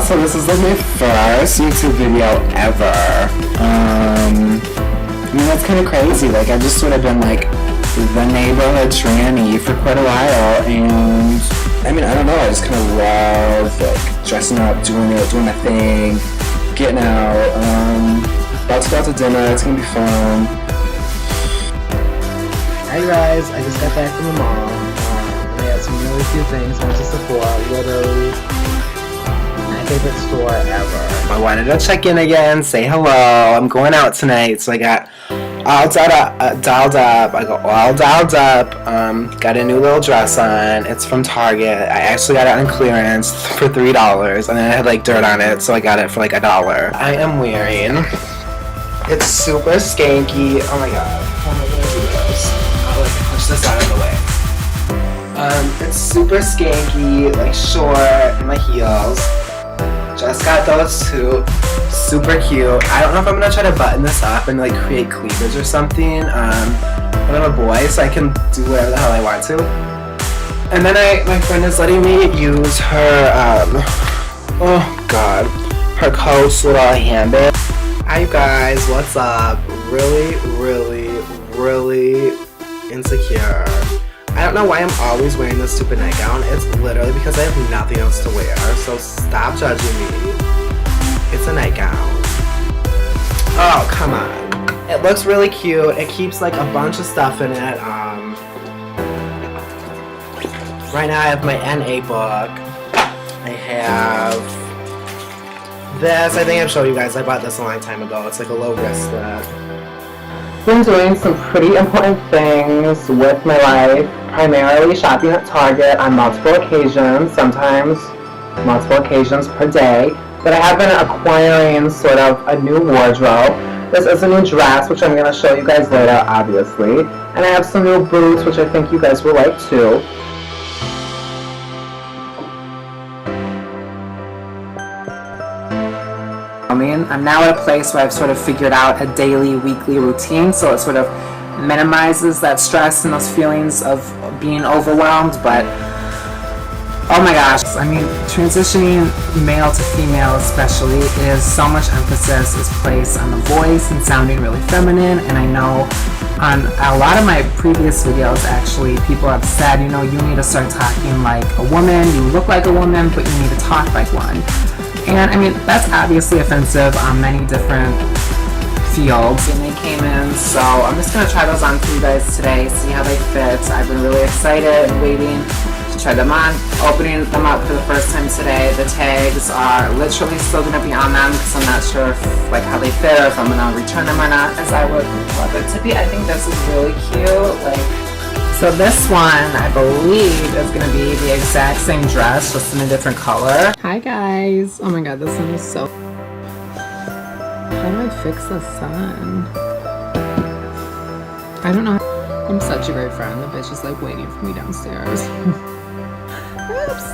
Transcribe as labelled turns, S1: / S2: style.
S1: So this is like my first YouTube video ever. I mean, that's kind of crazy. Like, I've just sort of been like the neighborhood tranny for quite a while, and I mean, I don't know, I just kind of love like dressing up, doing my thing, getting out. About to go out to dinner. It's gonna be fun.
S2: Hi guys, I just got back from the mall. I had some really cute things. Went to Sephora, literally my favorite store ever.
S1: I wanted to check in again, say hello. I'm going out tonight, so I got all dolled up. I go all dolled up. Got a new little dress on. It's from Target. I actually got it on clearance for $3, and then it had like dirt on it, so I got it for like $1. I am wearing. It's super skanky. Oh my god. How am I gonna do this? I'll like push this out of the way. It's super skanky, like short, my heels. Just got those too. Super cute. I don't know if I'm gonna try to button this up and like create cleavage or something. But I'm a boy, so I can do whatever the hell I want to. And then my friend is letting me use her, oh god, her Coach little handbag. Hi you guys, what's up? Really insecure. I don't know why I'm always wearing this stupid nightgown. It's literally because I have nothing else to wear, so stop judging me. It's a nightgown. Oh, come on. It looks really cute. It keeps like a bunch of stuff in it. Right now I have my NA book. I have this. I think I've showed you guys. I bought this a long time ago. It's like a low wristlet. Been doing some pretty important things with my life, primarily shopping at Target on multiple occasions, sometimes multiple occasions per day, but I have been acquiring sort of a new wardrobe. This is a new dress, which I'm going to show you guys later, obviously, and I have some new boots, which I think you guys will like too. I'm now at a place where I've sort of figured out a daily, weekly routine, so it sort of minimizes that stress and those feelings of being overwhelmed, but oh my gosh, I mean, transitioning male to female especially is so much emphasis is placed on the voice and sounding really feminine, and I know on a lot of my previous videos actually people have said, you know, you need to start talking like a woman, you look like a woman, but you need to talk like one. And I mean, that's obviously offensive on many different fields. And they came in, so I'm just going to try those on for you guys today, see how they fit. I've been really excited and waiting to try them on, opening them up for the first time today. The tags are literally still going to be on them because I'm not sure if, like, how they fit or if I'm going to return them or not, as I would love it to be. I think this is really cute. So this one, I believe, is going to be the exact same dress, just in a different color. Hi guys. Oh my god, this one is so... How do I fix the sun? I don't know. I'm such a great friend. The bitch is like waiting for me downstairs. Oops.